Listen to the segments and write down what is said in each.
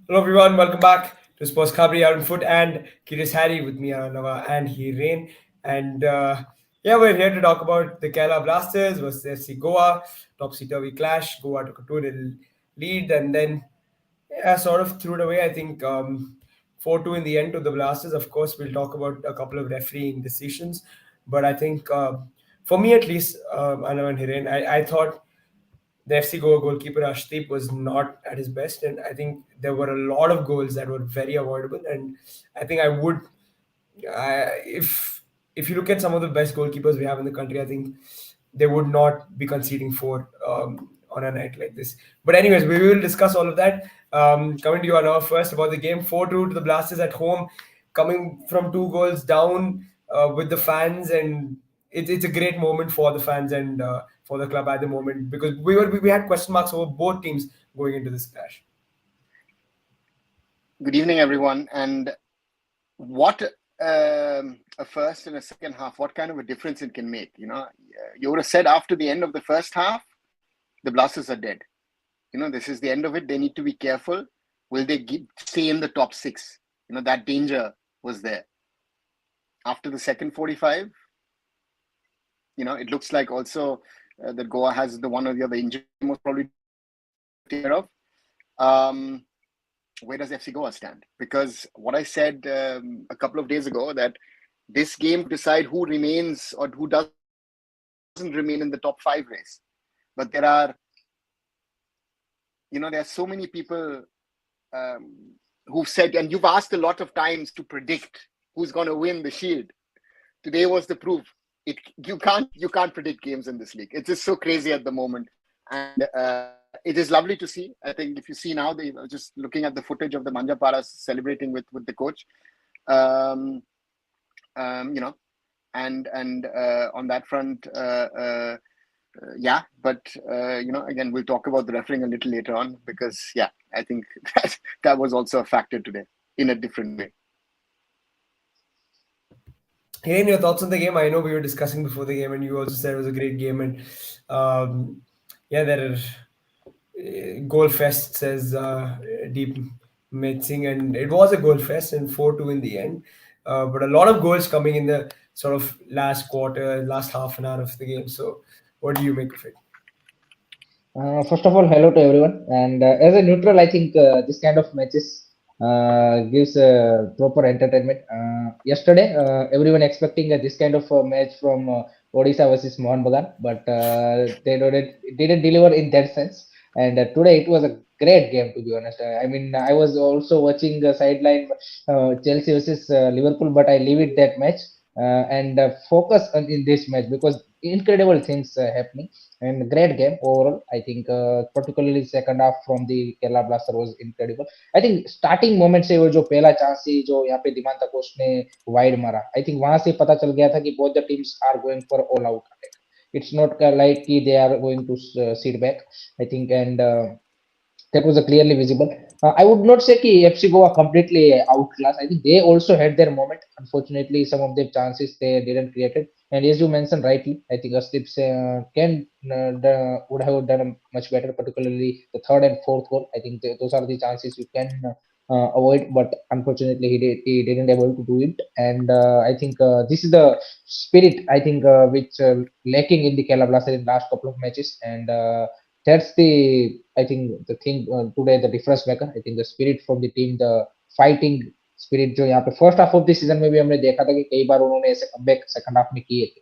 Hello everyone, welcome back to Sports Khabri Aaron Foot and Kiris Harry with me Nava and Hiren. And yeah, we're here to talk about the Kerala Blasters versus FC Goa, topsy-turvy clash. Goa took a 2-0 lead and then sort of threw it away. I think 4-2 in the end to the Blasters. Of course, we'll talk about a couple of refereeing decisions, but I think for me at least, Anna and Hiren, I thought the FC Goa goalkeeper Ashdeep was not at his best, and I think there were a lot of goals that were very avoidable. And I think if you look at some of the best goalkeepers we have in the country, I think they would not be conceding four on a night like this. But anyways, we will discuss all of that. Coming to you now first about the game, 4-2 to the Blasters at home, coming from two goals down with the fans, and it's a great moment for the fans and for the club at the moment because we had question marks over both teams going into this clash. Good evening, everyone. And what a first and a second half, what kind of a difference it can make. You would have said after the end of the first half, the Blasters are dead. This is the end of it. They need to be careful. Will they stay in the top six? That danger was there. After the second 45, it looks like also that Goa has the one or the other injury most probably take care of. Where does FC Goa stand? Because what I said a couple of days ago, that this game decide who remains or who doesn't remain in the top 5 race. But there are so many people who've said, and you've asked a lot of times to predict who's going to win the Shield. Today was the proof. You can't predict games in this league. It's just so crazy at the moment, and it is lovely to see. I think if you see now, they were just looking at the footage of the Manjaparas celebrating with the coach, and on that front, yeah. But again, we'll talk about the refereeing a little later on because I think that was also a factor today in a different way. Hey, your thoughts on the game? I know we were discussing before the game, and you also said it was a great game. And there are goal fest, says Deep Metzing, and it was a goal fest and 4-2 in the end. But a lot of goals coming in the sort of last quarter, last half an hour of the game. So, what do you make of it? First of all, hello to everyone. And as a neutral, I think this kind of matches gives proper entertainment. Yesterday, everyone expecting this kind of match from Odisha versus Mohan Bagan, but didn't deliver in that sense. And today it was a great game, to be honest. I mean, I was also watching the sideline Chelsea versus Liverpool, but I leave it that match and focus on in this match because incredible things happening and great game overall. I think particularly second half from the Kerala Blaster was incredible. I think starting moment से वो जो पहला chance थी जो यहाँ पे दिमांता coach ने wide मारा, I think वहां से पता चल गया था कि both the teams are going for all out attack. It's not like they are going to sit back. I think and that was clearly visible. I would not say that FC Goa completely outclassed. I think they also had their moment. Unfortunately, some of their chances they didn't create it. And as you mentioned rightly, I think Astip would have done much better, particularly the third and fourth goal. I think those are the chances you can avoid, but unfortunately he didn't able to do it. And I think this is the spirit I think which lacking in the Kerala Blasters in last couple of matches. And that's the I think the thing today the difference maker. I think the spirit from the team, the fighting spirit जो यहाँ पे first half of the season में भी हमने देखा था कि कई बार उन्होंने ऐसे कमबैक सेकंड हाफ में किए थे.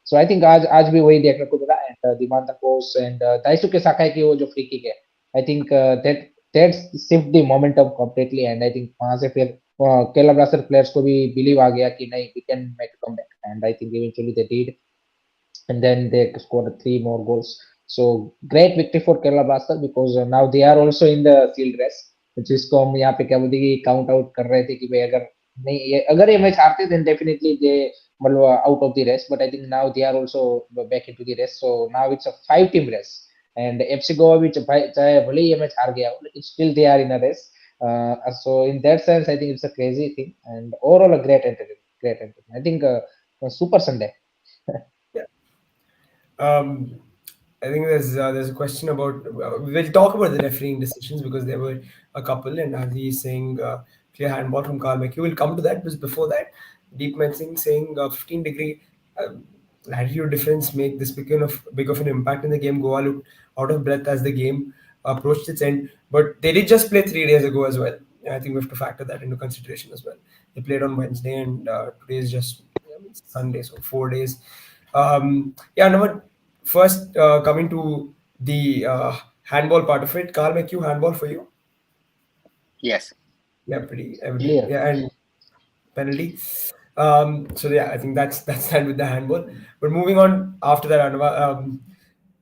सो आई थिंक आज भी वही देखने को मिला. एंड दिमांता कोस एंड दाइसुके साकाई की वो जो फ्री किक है, I think that shift the momentum completely. And I think वहां से फिर केरला ब्लास्टर प्लेयर्स को भी बिलीव आ गया कि नहीं we can make comeback. And I think eventually they did and then they scored 3 more goals. So great victory for Kerala Blasters because now they are also in the field race. जिसको हम यहाँ पे क्या बोलते कि count out कर रहे थे कि भाई अगर ये मैच हारते then definitely they मतलब out of the race. But I think now they are also back into the race. So now it's a 5-team race. And FC Goa भी चाहे भले ये मैच हार गया हो लेकिन still they are in a race. So in that sense I think it's a crazy thing and overall a great entertainment. I think super Sunday. Yeah. I think there's a question about we'll talk about the refereeing decisions because there were a couple, and Adi is saying clear handball from Carl McHugh. We'll come to that, but before that, Deep Mensing saying 15-degree latitude difference make this big of an impact in the game. Goa looked out of breath as the game approached its end, but they did just play 3 days ago as well. I think we have to factor that into consideration as well. They played on Wednesday, and today is just Sunday, so 4 days. Yeah, no, first, coming to the handball part of it, Carl McHugh handball for you? Yes. Yeah, pretty evident. Clear. Yeah, and penalty. So yeah, I think that's done with the handball. But moving on after that, Anava,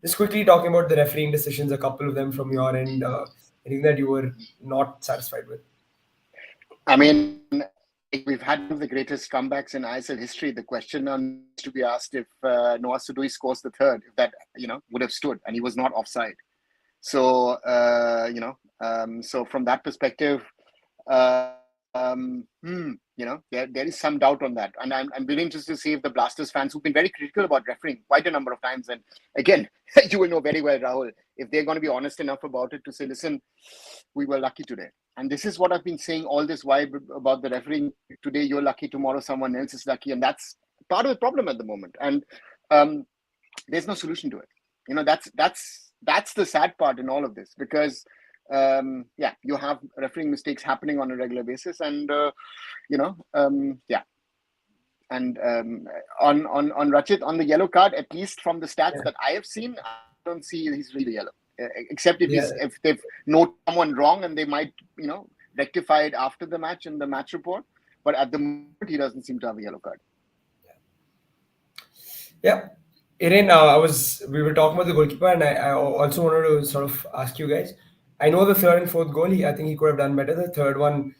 just quickly talking about the refereeing decisions, a couple of them from your end. Anything that you were not satisfied with? I mean, we've had one of the greatest comebacks in ISL history. The question on needs to be asked if Noah Sudui scores the third, if that would have stood, and he was not offside. So so from that perspective, there is some doubt on that, and I'm really interested to see if the Blasters fans who've been very critical about refereeing quite a number of times, and again, you will know very well, Rahul, if they're going to be honest enough about it to say, listen, we were lucky today. And this is what I've been saying all this while about the refereeing. Today you're lucky, tomorrow someone else is lucky, and that's part of the problem at the moment. And there's no solution to it. That's the sad part in all of this, because you have refereeing mistakes happening on a regular basis, and And on Rachit, on the yellow card, at least from the stats that I have seen, I don't see he's really yellow. Except if they've noted someone wrong and they might rectify it after the match in the match report. But at the moment, he doesn't seem to have a yellow card. Yeah. Irene, we were talking about the goalkeeper, and I also wanted to sort of ask you guys. I know the third and fourth goal, I think he could have done better. The third one,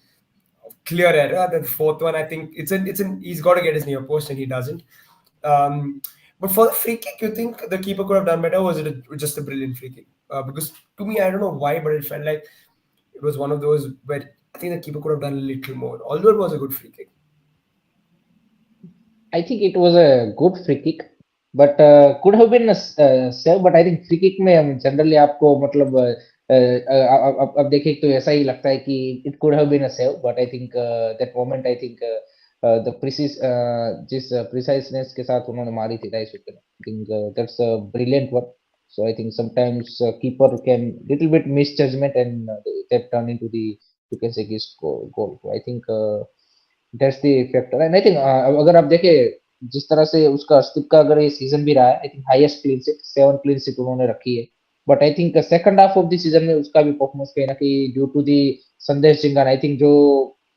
clear error. The fourth one, I think he's got to get his near post, and he doesn't. But for the free kick, you think the keeper could have done better, or was it just a brilliant free kick? Because to me, I don't know why, but it felt like it was one of those where I think the keeper could have done a little more, although it was a good free kick. I think it was a good free kick, but could have been a save. But I think free kick में हम generally आपको मतलब अब देखें तो ऐसा ही लगता है कि it could have been a save. But I think that moment I think the जिस preciseness के साथ उन्होंने मारी थी rice wicket, I think that's a brilliant one. So I think sometimes keeper can little bit misjudgment and that turn into the you can say goal. So I think. That's the factor and I think अगर आप देखें जिस तरह से उसका अस्तित्व का अगर ये सीजन भी रहा है I think highest clean seat 7 clean seat उन्होंने रखी है but I think second half of the season में उसका भी परफॉर्मेंस कहीं ना कहीं ड्यू टू दी संदेश जिंगान आई थिंक जो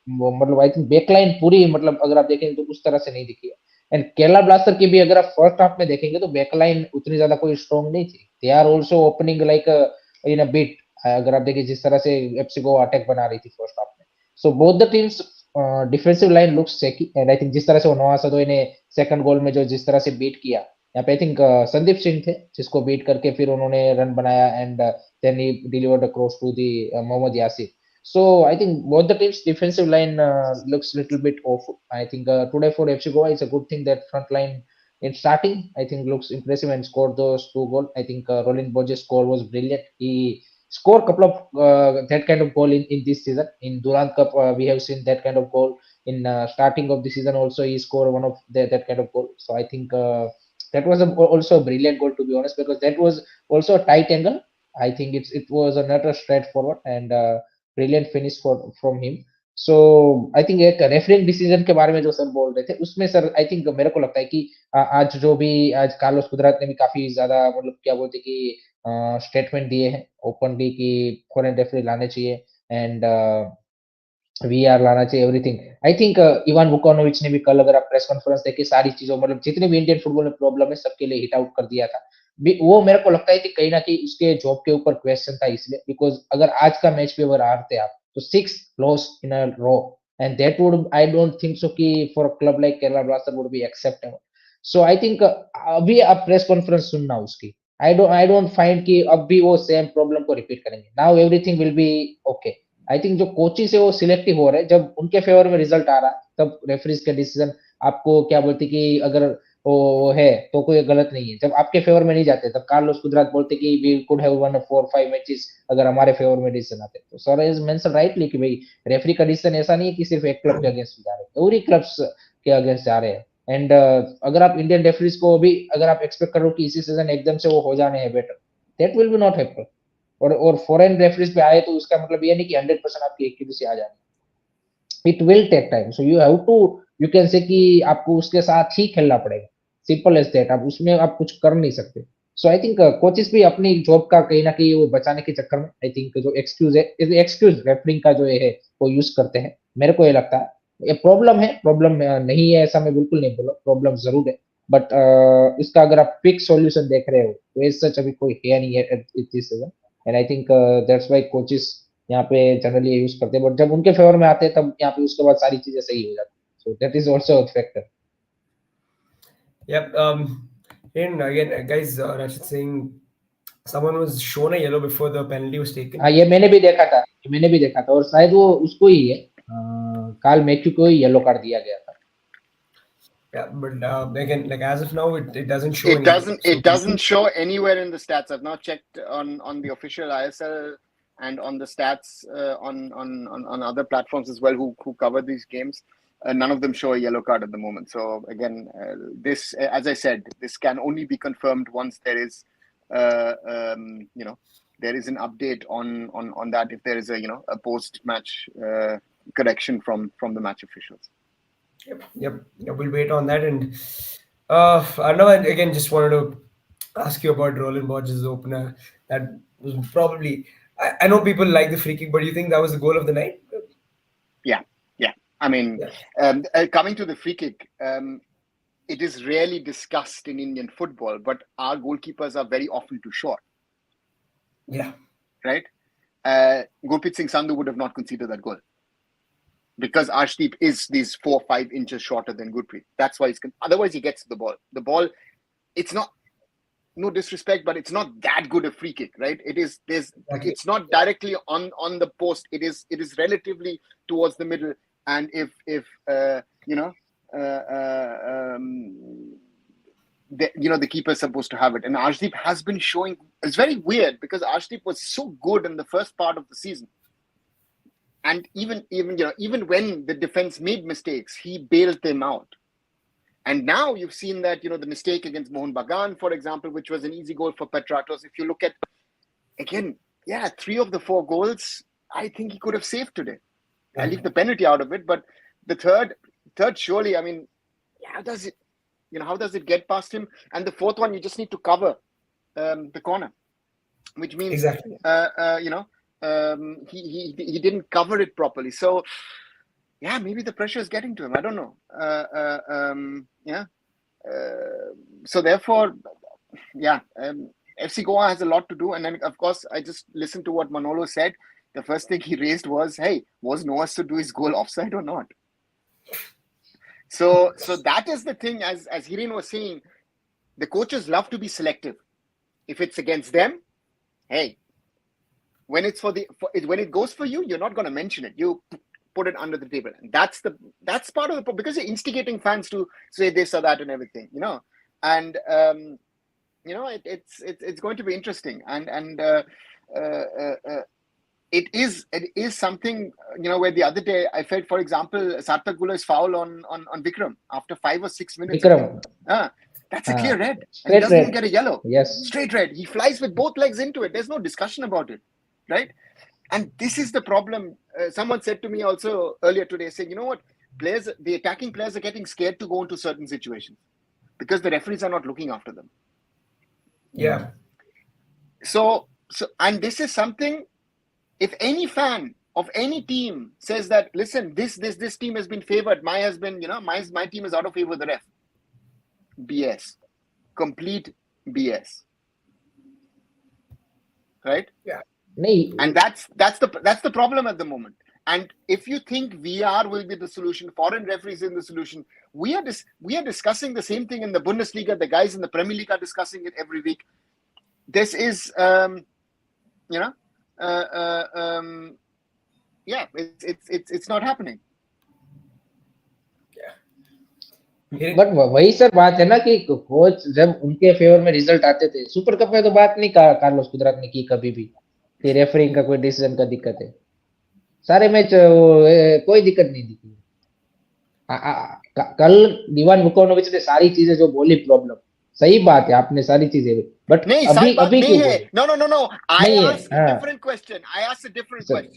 मतलब आई थिंक बैकलाइन पूरी मतलब अगर आप देखेंगे तो उस तरह से नहीं दिखी है एंड केरला ब्लास्टर की भी अगर आप फर्स्ट हाफ में देखेंगे तो बैकलाइन उतनी ज्यादा कोई स्ट्रॉन्ग नहीं थी they are also opening like in a bit अगर आप देखिए जिस तरह से एफसी गोवा अटैक बना रही थी फर्स्ट हाफ में so both the teams defensive line looks shaky and I think जिस तरह से वो नवाज सदोई ने सेकंड गोल में जो जिस तरह से बीट किया यहाँ पे आई थिंक संदीप सिंह थे जिसको बीट करके फिर उन्होंने रन बनाया and then he delivered cross to the Mohammad Yasir so I think both the teams defensive line looks little bit awful I think today for FC Goa it's a good thing that front line in starting I think looks impressive and scored those 2 goals I think Roland Borges score was brilliant he score a couple of that kind of goal in this season. In Durand Cup, we have seen that kind of goal. In starting of the season, also he scored one of that kind of goal. So I think that was also a brilliant goal to be honest, because that was also a tight angle. I think it was another straightforward and brilliant finish from him. So I think एक referring decision के बारे में जो sir बोल रहे थे उसमें sir I think मेरे को लगता है कि आज जो भी आज कार्लोस कुदरत ने भी काफी ज्यादा मतलब क्या बोलते कि स्टेटमेंट दिए हैं ओपनली कि फॉरेन रेफरी लाने चाहिए एंड वीआर लाना चाहिए एवरीथिंग आई थिंक इवान वुकानोविच ने भी कल अगर आप प्रेस कॉन्फ्रेंस देखिए सारी चीजों मतलब जितने भी इंडियन फुटबॉल में प्रॉब्लम है सबके लिए हिट आउट कर दिया था वो मेरे को लगता है कि कहीं ना कहीं उसके जॉब के ऊपर क्वेश्चन था इसलिए बिकॉज अगर आज का मैच भी अगर हारते आप तो 6 loss in a row and that would I don't think so कि for a club like Kerala Blaster would be acceptable so I think अभी आप प्रेस कॉन्फ्रेंस सुनना उसकी आई डोंट फाइंड कि अब भी वो सेम प्रॉब्लम को रिपीट करेंगे now everything will be okay I think जो कोचिंग से वो सिलेक्टिव हो रहे हैं जब उनके फेवर में रिजल्ट आ रहा है तब रेफरीज के डिसीजन आपको क्या बोलती कि अगर वो है तो कोई गलत नहीं है। जब आपके फेवर में नहीं जाते तब कार्लोस कुदरात बोलते कि we could have one 4-5 matches अगर हमारे फेवर में डिसीजन आते। तो सर इज मेंशन राइटली कि भाई रेफरी का डिसीजन ऐसा नहीं है कि सिर्फ एक क्लब के अगेंस्ट जा रहे हैं, पूरी क्लब्स के अगेंस्ट जा रहे हैं। एंड अगर आप इंडियन रेफरीज को भी अगर आप एक्सपेक्ट करो कि इसी सीजन एकदम से वो हो जाने हैं better, that will be not happen. और फॉरेन रेफरीज पे आए तो उसका मतलब ये नहीं कि 100% आपकी एक्यूरेसी आ जानी, it will take time. So you have to, you can say कि आपको उसके साथ ही खेलना पड़ेगा, सिंपल एज दैट। आप उसमें आप कुछ कर नहीं सकते। सो आई थिंक कोचेस भी अपनी जॉब का कहीं ना कहीं वो बचाने के चक्कर में आई थिंक जो एक्सक्यूज है, एक्सक्यूज रेफरिंग का जो है वो यूज करते हैं, मेरे को ये लगता है। ये प्रॉब्लम है, प्रॉब्लम नहीं है ऐसा मैं बिल्कुल नहीं बोला, प्रॉब्लम जरूर है। बट इसका अगर आप क्विक सॉल्यूशन देख रहे हो तो इस सच अभी कोई है नहीं है इस season. And I think that's why coaches यहाँ पे जनरली यूज करते हैं, बट जब उनके फेवर में आते हैं तब यहाँ पे उसके बाद सारी चीजें सही हो जाती है। So that is also a factor. Yep. In again, guys, Rashid saying someone was shown a yellow before the penalty was taken. हाँ ये मैंने भी देखा था, ये मैंने भी देखा था, और शायद वो उसको ही है, कार्ल मैथ्यू को ही येलो कार्ड दिया गया था। Yeah, but again, like as of now, it doesn't show It anywhere. doesn't. So It doesn't show anywhere in the stats. I've now checked on the official ISL and on the stats on other platforms as well who cover these games. None of them show a yellow card at the moment. So again, this, as I said, this can only be confirmed once there is, there is an update on that. If there is a post match correction from the match officials. Yep. We'll wait on that. And Arnav, again, just wanted to ask you about Roland Borges' opener. That was probably. I know people like the free kick, but do you think that was the goal of the night? Yeah. I mean, coming to the free kick, it is rarely discussed in Indian football, but our goalkeepers are very often too short. Yeah. Right? Gurpreet Singh Sandhu would have not conceded that goal because Arshdeep is these 4 or 5 inches shorter than Gurpreet. That's why otherwise he gets the ball. The ball, it's not, no disrespect, but it's not that good a free kick, right? It's not directly on the post. It is relatively towards the middle. And if the keeper is supposed to have it, and Arshdeep has been showing. It's very weird because Arshdeep was so good in the first part of the season, and even when the defense made mistakes, he bailed them out. And now you've seen that the mistake against Mohun Bagan, for example, which was an easy goal for Petratos. If you look at again, 3 of the 4 goals, I think he could have saved today. I leave the penalty out of it, but the third surely, I mean, how does it get past him? And the fourth one, you just need to cover the corner, which means Exactly. He didn't cover it properly. So maybe the pressure is getting to him. I don't know. So therefore, FC Goa has a lot to do. And then, of course, I just listened to what Manolo said. The first thing he raised was, hey, was Noah Sudu's goal offside or not? So that is the thing, as Hiren was saying, the coaches love to be selective. If it's against them, hey, when when it goes for you, you're not going to mention it. You put it under the table. And that's part of the problem, because you're instigating fans to say this or that and everything, and it's going to be interesting. And it is something, where the other day I felt, for example, Sarthak Gulai's foul on Vikram after 5 or 6 minutes. Vikram. That's a clear red. And Straight he doesn't red. even get a yellow. Yes. Straight red. He flies with both legs into it. There's no discussion about it. Right? And this is the problem. Someone said to me also earlier today, saying, you know what? The attacking players are getting scared to go into certain situations because the referees are not looking after them. Yeah. So and this is something, if any fan of any team says that, listen, this team has been favored, my team is out of favor with the ref. BS. Complete BS. Right? Yeah. And that's the problem at the moment. And if you think VR will be the solution, foreign referees in the solution, we are discussing the same thing in the Bundesliga. The guys in the Premier League are discussing it every week. This is, it's not happening. But वही sir बात है ना कि coach जब उनके favour में result आते थे, सुपर कप में तो बात नहीं कार्लोस कुदरत ने की कभी भी कि रेफरिंग का कोई डिसीजन का दिक्कत है। सारे मैच कोई दिक्कत नहीं दिखी। कल दीवान मुकोनोविच ने सारी चीजें जो बोली प्रॉब्लम, सही बात है, आपने सारी चीजें, बट नहीं, अभी सारी बात अभी नहीं क्यों है. बोली? No. I नहीं है, ask a हाँ different question. Sir,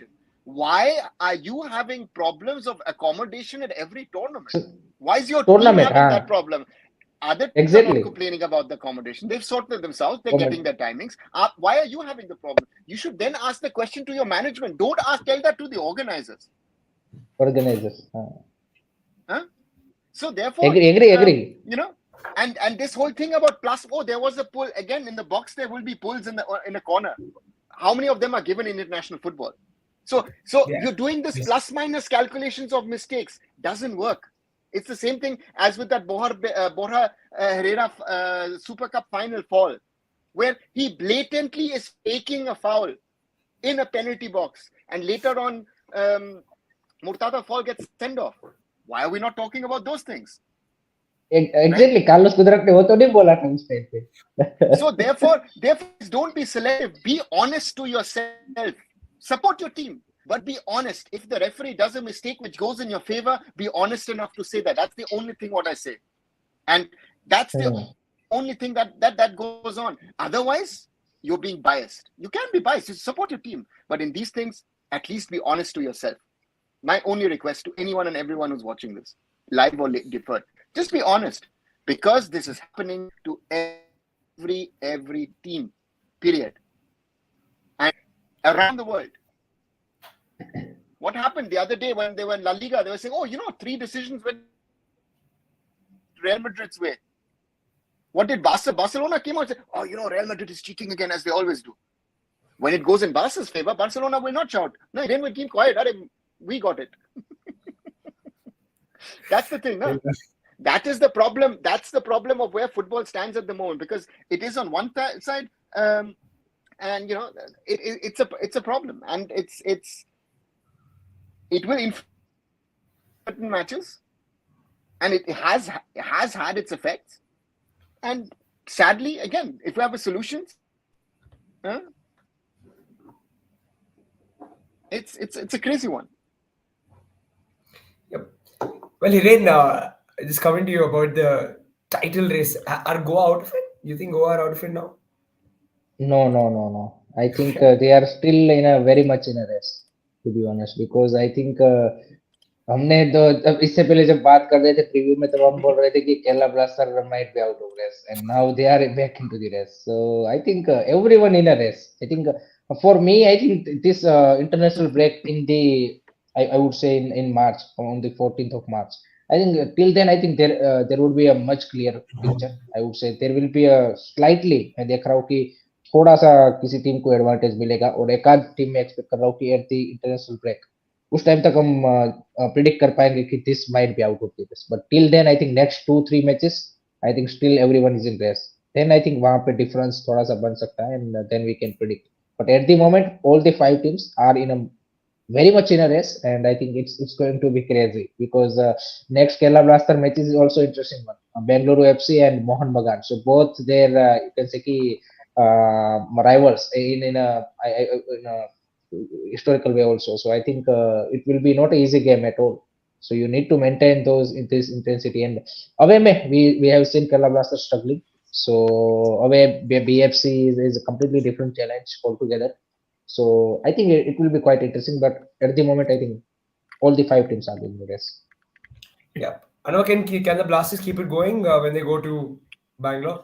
Why are you having problems of accommodation at every tournament? Why is your team tournament, having हाँ that problem? Other teams are not exactly, complaining about the accommodation. They've sorted themselves. They're getting their timings. Why are you having the problem? You should then ask the question to your management. Don't tell that to the organizers. Organizers, हाँ Huh? So therefore, agree agree agree. you know, and this whole thing about plus. Oh, there was a pull again in the box. There will be pulls in a corner. How many of them are given in international football? So Yeah. you're doing this Yes. plus minus calculations of mistakes. Doesn't work. It's the same thing as with that Borja Herrera Super Cup final fall, where he blatantly is faking a foul in a penalty box, and later on, Murtada Fall gets sent off. Why are we not talking about those things? Exactly, Carlos कुदरत ने वो तो नहीं बोला था उस time पे। So therefore, don't be selective. Be honest to yourself. Support your team, but be honest. If the referee does a mistake which goes in your favor, be honest enough to say that. That's the only thing what I say, and that's the only thing that goes on. Otherwise, you're being biased. You can be biased. You support your team, but in these things, at least be honest to yourself. My only request to anyone and everyone who's watching this, live or deferred, just be honest, because this is happening to every team, period, and around the world. What happened the other day when they were in La Liga? They were saying, "Oh, 3 decisions went Real Madrid's way." What did Barcelona came out and said, "Oh, Real Madrid is cheating again, as they always do." When it goes in Barca's favor, Barcelona will not shout. No, they will keep quiet. We got it. That's the thing, no? That is the problem. That's the problem of where football stands at the moment, because it is on one side, and it's a problem, and it will influence certain matches, and it has had its effects. And sadly, again, if we have a solution, it's a crazy one. Yep. Well, Hiren, just coming to you about the title race. Are Goa out of it? You think Goa are out of it now? No. I think they are still very much in a race, to be honest, because I think हमने तो जब इससे पहले जब बात कर रहे थे प्रीव्यू में, तब हम बोल रहे थे कि Kerala blaster might be out of race, and now they are back into the race. So I think everyone in a race. I think for me, I think this international break in the, I would say in March, on the 14th of March. I think till then, I think there would be a much clearer picture. I would say there will be a slightly, मैं देख रहा हूँ कि थोड़ा सा किसी team को advantage मिलेगा, और एक आध टीम में एक्सपेक्ट कर रहा हूँ कि एट द इंटरनेशनल ब्रेक उस टाइम तक हम प्रिडिक्ट कर पाएंगे कि this might be out of the race. But till then I think next 2-3 matches, I think still everyone is in race. Then I think वहां पे डिफरेंस थोड़ा सा बन सकता है, and then we can predict. But at the moment, all the 5 teams are in a very much in a race, and I think it's going to be crazy, because next Kerala Blaster match is also interesting one. Bengaluru FC and Mohan Bagan. So both their you can say ki, rivals in a historical way also. So I think it will be not an easy game at all. So you need to maintain this intensity. And away we have seen Kerala Blaster struggling. So away BFC is a completely different challenge altogether. So I think it will be quite interesting. But at the moment, I think all the 5 teams are in the race. Yeah. I know. Can the Blasters keep it going when they go to Bangalore?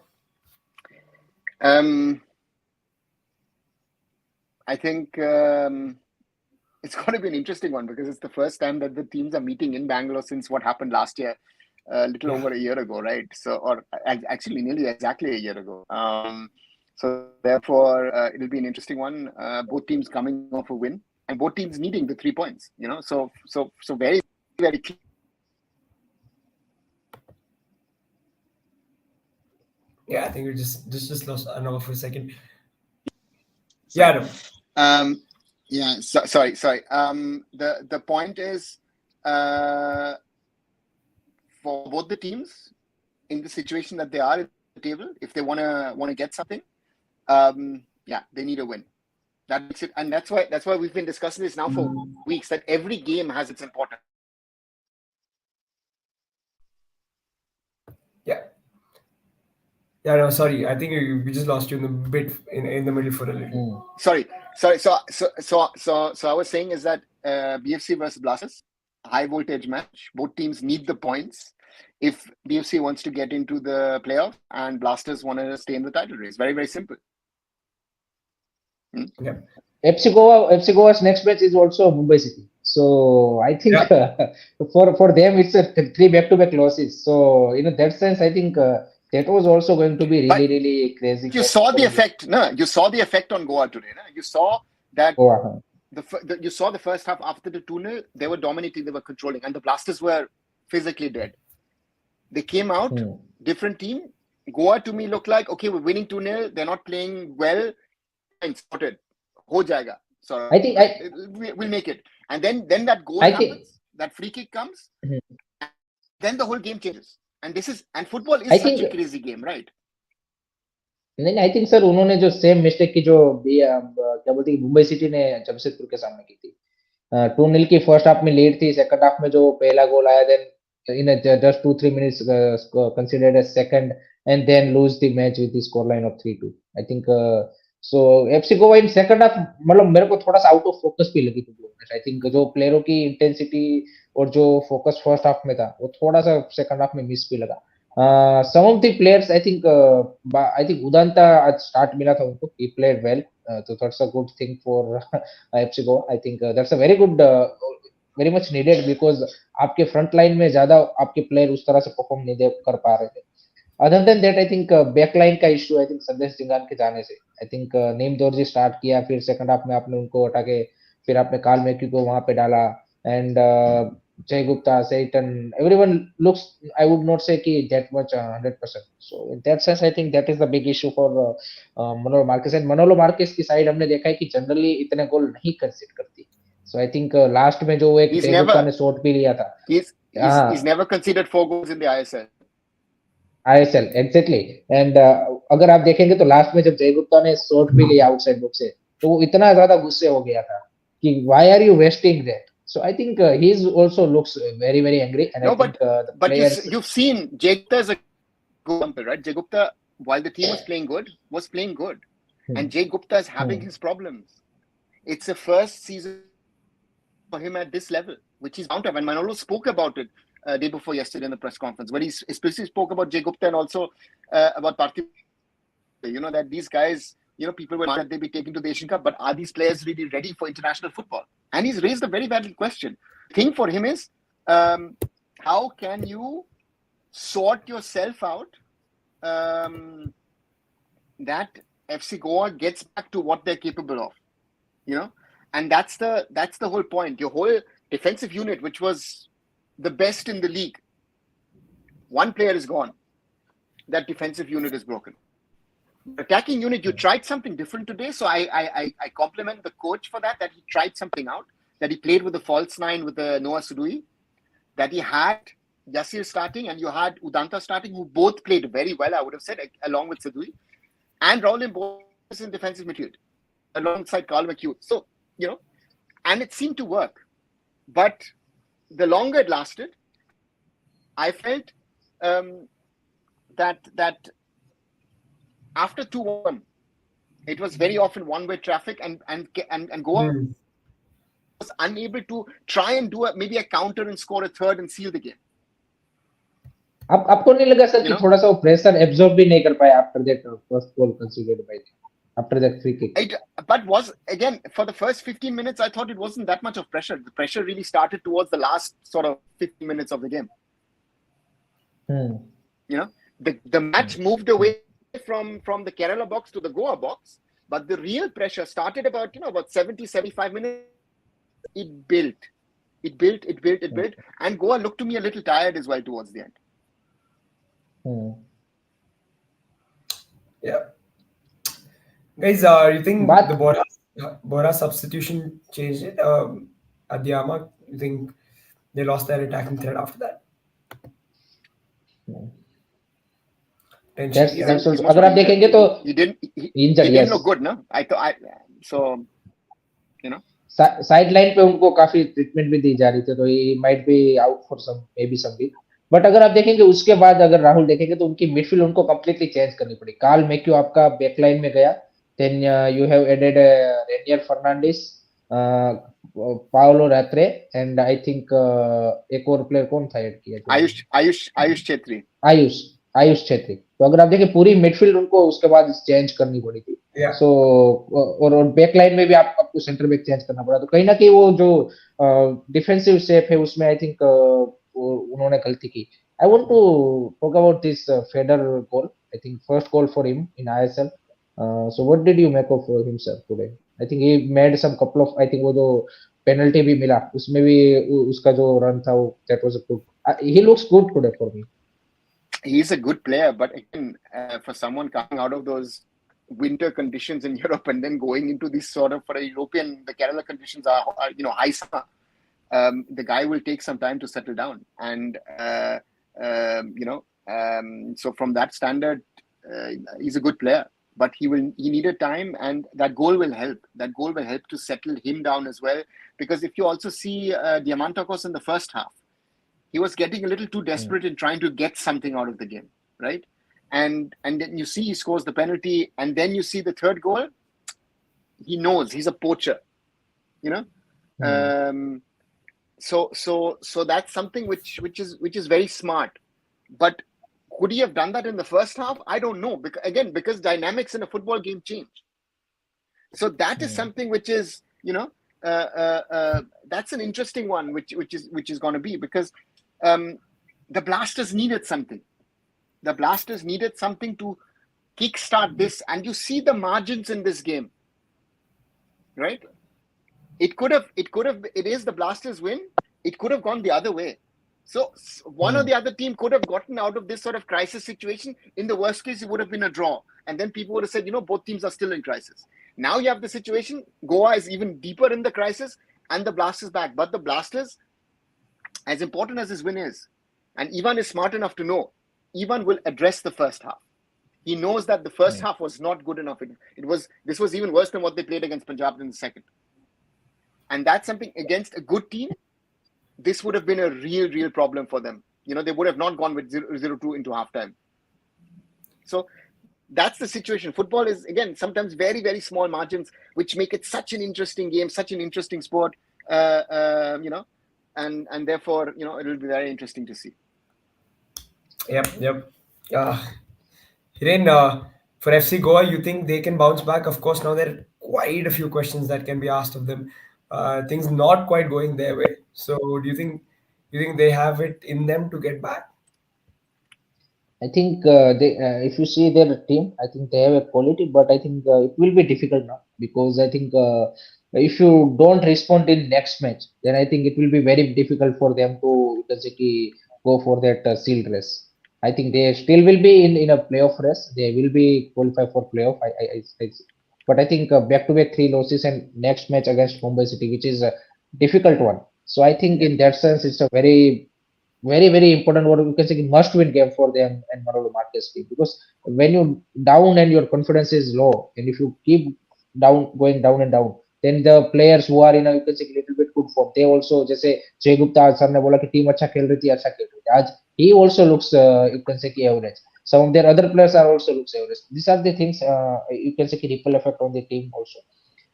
I think it's going to be an interesting one, because it's the first time that the teams are meeting in Bangalore since what happened last year, a little over a year ago, right? So, or actually nearly exactly a year ago. So therefore, it'll be an interesting one. Both teams coming off a win, and both teams needing the 3 points. So very, very clear. Yeah, I think we just lost Anova for a second. Yeah. Yeah. Sorry. The point is, for both the teams in the situation that they are at the table. If they wanna get something, they need a win. That makes it, and that's why we've been discussing this now for weeks. That every game has its importance. Yeah. Yeah, no, sorry. I think we just lost you in the bit in the middle for a little. Sorry. So I was saying is that BFC versus Blasters, high voltage match. Both teams need the points if BFC wants to get into the playoff and Blasters want to stay in the title race. Very, very simple. Yeah. FC Goa's next match is also Mumbai City. So I think for them it's a three back-to-back losses. So in that sense, I think that was also going to be really crazy. You saw the effect. No, you saw the effect on Goa today. No? You saw that you saw the first half after the 2-0, they were dominating, they were controlling, and the Blasters were physically dead. They came out, different team. Goa to me looked like, okay, we're winning 2-0. They're not playing well. Fine, sorted. Ho jayega. So I think we'll make it. And then that goal happens, that free kick comes, then the whole game changes. And football is such a crazy game, right? नहीं I think sir उन्होंने जो same mistake की जो क्या बोलते हैं Mumbai city ने जमशेदपुर के सामने की थी 2-0 की फर्स्ट हाफ में लीड थी सेकंड हाफ में जो पहला गोल आया then in just 2-3 minutes considered as second and then lose the match with the score line of 3-2 I think so FC Goa in second half मतलब मेरे को थोड़ा सा आउट ऑफ फोकस भी लगी थी आई थिंक जो प्लेयरों की इंटेंसिटी और जो फोकस फर्स्ट हाफ में था वो थोड़ा सा सेकंड हाफ में मिस भी लगा some of the players I think Udanta at start मिला था उनको he played well so that's a good thing for FC Goa I think that's a very good very much needed because आपके front line में ज्यादा आपके player उस तरह से परफॉर्म नहीं कर पा रहे थे other than that I think back line का इशू आई थिंक संदेश जिंगान के जाने से I think Neem Dorji start किया फिर सेकंड हाफ में आपने उनको हटा के फिर आपने काल मैक्यू को वहां पे डाला and Jay Gupta, Satan, everyone looks, I would not say that much 100%. So in that sense, I think that is the big issue for Manolo Marquez. And Manolo Marquez की साइड हमने देखा है कि generally इतने गोल नहीं कंसीड करती. So I think last में जो एक Jay Gupta ने शॉट भी लिया था. He's never considered 4 goals in the ISL. ISL exactly. And अगर आप देखेंगे तो लास्ट में जब जय गुप्ता ने शॉट भी लिया आउटसाइड बॉक्स से, तो वो इतना ज्यादा गुस्से हो गया था कि why are you wasting that? So I think he's also looks very angry. And no, I think the players... you've seen Jay Gupta is a good example, right? Jay Gupta, while the team was playing good, and Jay Gupta is having his problems. It's the first season for him at this level, which he's bound to have. And Manolo spoke about it day before yesterday in the press conference, where he especially spoke about Jay Gupta and also about Parthiv. You know that these guys. People were that they'd be taken to the Asian Cup, but are these players really ready for international football? And he's raised a very valid question. The thing for him is, how can you sort yourself out that FC Goa gets back to what they're capable of? And that's the whole point. Your whole defensive unit, which was the best in the league, one player is gone. That defensive unit is broken. Attacking unit, you tried something different today, so I compliment the coach for that he tried something out, that he played with the false nine with the Noah Sudui, that he had Yasir starting and you had Udanta starting, who both played very well, I would have said, along with Sudui, and Raul Mbos in defensive midfield alongside Carl McHugh. So, and it seemed to work, but the longer it lasted, I felt that after 2-1, it was very often one-way traffic, and Goa was unable to try and do maybe a counter and score a third and seal the game. आपको नहीं लगा sir कि थोड़ा सा वो pressure absorb भी नहीं कर पाया after that first goal conceded by after that free kick? But was again for the first 15 minutes, I thought it wasn't that much of pressure. The pressure really started towards the last sort of 15 minutes of the game. The match moved away from the Kerala box to the Goa box, but the real pressure started about 70-75 minutes. It built, and Goa looked to me a little tired as well towards the end. Yeah, guys, you think the Bora substitution changed it? At the Ama, you think they lost their attacking threat after that? Tension. That's Yeah. that's He also. must अगर be आप injured. देखेंगे तो He didn't. He injured, didn't look yes. good, no. I thought. So you know. Side line पे उनको काफी treatment भी दी जा रही थी, तो he might be out for some maybe some week. But अगर आप देखेंगे उसके बाद, अगर राहुल देखेंगे तो उनकी मिडफील्ड उनको कंप्लीटली चेंज करनी पड़ी. कार्ल मैक्यू आपका बैकलाइन में गया, then you have added Rainier Fernandes, Paolo Ratre, and I think एक और प्लेयर कौन था ऐड किया जो Ayush Chetri. आयुष आयुष छेत्री. तो अगर आप देखें पूरी मिडफील्ड उनको उसके बाद चेंज करनी पड़ी थी. Yeah. सो और बैक लाइन में भी आपको सेंटर बैक चेंज करना पड़ा, तो कहीं ना कहीं वो जो डिफेंसिव शेप है उसमें आई थिंक उन्होंने गलती की. I want to talk about this Fedor goal. I think first goal for him in ISL. So what did you make of himself today? I think he made some couple of, I think वो जो penalty भी मिला उसमें भी उसका जो run था वो that was a good. He looks good today for me. He's a good player, but again, for someone coming out of those winter conditions in Europe and then going into this sort of, for a European, the Kerala conditions are high summer. The guy will take some time to settle down, and so from that standard, he's a good player. But he needed time, and that goal will help. That goal will help to settle him down as well. Because if you also see Diamantakos in the first half, he was getting a little too desperate in trying to get something out of the game, right? And then you see he scores the penalty, and then you see the third goal. He knows he's a poacher, you know. So that's something which is very smart. But could he have done that in the first half? I don't know. Because dynamics in a football game change. So that is something which is, that's an interesting one, which is going to be, because the Blasters needed something. The Blasters needed something to kickstart this, and you see the margins in this game, right? It is the Blasters win. It could have gone the other way. So one or the other team could have gotten out of this sort of crisis situation. In the worst case, it would have been a draw. And then people would have said, both teams are still in crisis. Now you have the situation. Goa is even deeper in the crisis, and the Blasters back. But the Blasters, as important as this win is, and Ivan is smart enough to know, Ivan will address the first half. He knows that the first half was not good enough. This was even worse than what they played against Punjab in the second. And that's something against a good team. This would have been a real problem for them. They would have not gone with 0-2 into halftime. So that's the situation. Football is, again, sometimes very, very small margins, which make it such an interesting game, such an interesting sport, and therefore, it'll be very interesting to see. Yep. Hiren, for FC Goa, you think they can bounce back? Of course, now there are quite a few questions that can be asked of them. Things not quite going their way. So, do you think they have it in them to get back? I think if you see their team, I think they have a quality, but I think it will be difficult now, because I think if you don't respond in next match, then I think it will be very difficult for them to basically go for that sealed race. I think they still will be in a playoff race. They will be qualified for playoff. But I think back-to-back 3 losses and next match against Mumbai City, which is a difficult one. So I think in that sense, it's a very important, what you can say, must win game for them and Manolo Marquez team, because when you down and your confidence is low, and if you keep going down and down, then the players who are in a, you can say, little bit good form, they also, जैसे जय गुप्ता आज sir ने बोला कि team अच्छा खेल रही थी, आज he also looks you can say average. Some of their other players are also looks average. These are the things you can say ripple effect on the team also.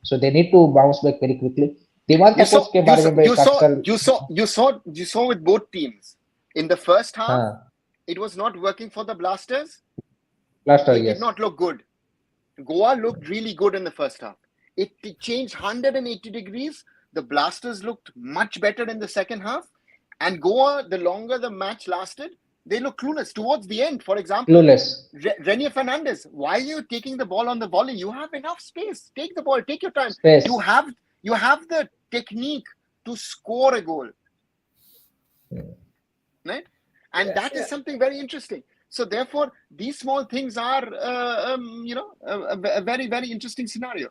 So they need to bounce back very quickly. Dimantakos के बारे में You saw with both teams. In the first half, it was not working for the Blasters. They did not look good. Goa looked really good in the first half. It changed 180 degrees. The Blasters looked much better in the second half. And Goa, the longer the match lasted, they looked clueless towards the end. For example, Renier Fernandez, why are you taking the ball on the volley? You have enough space. Take the ball. Take your time. You have the technique to score a goal. Right? And that is something very interesting. So therefore, these small things are, a very, very interesting scenario.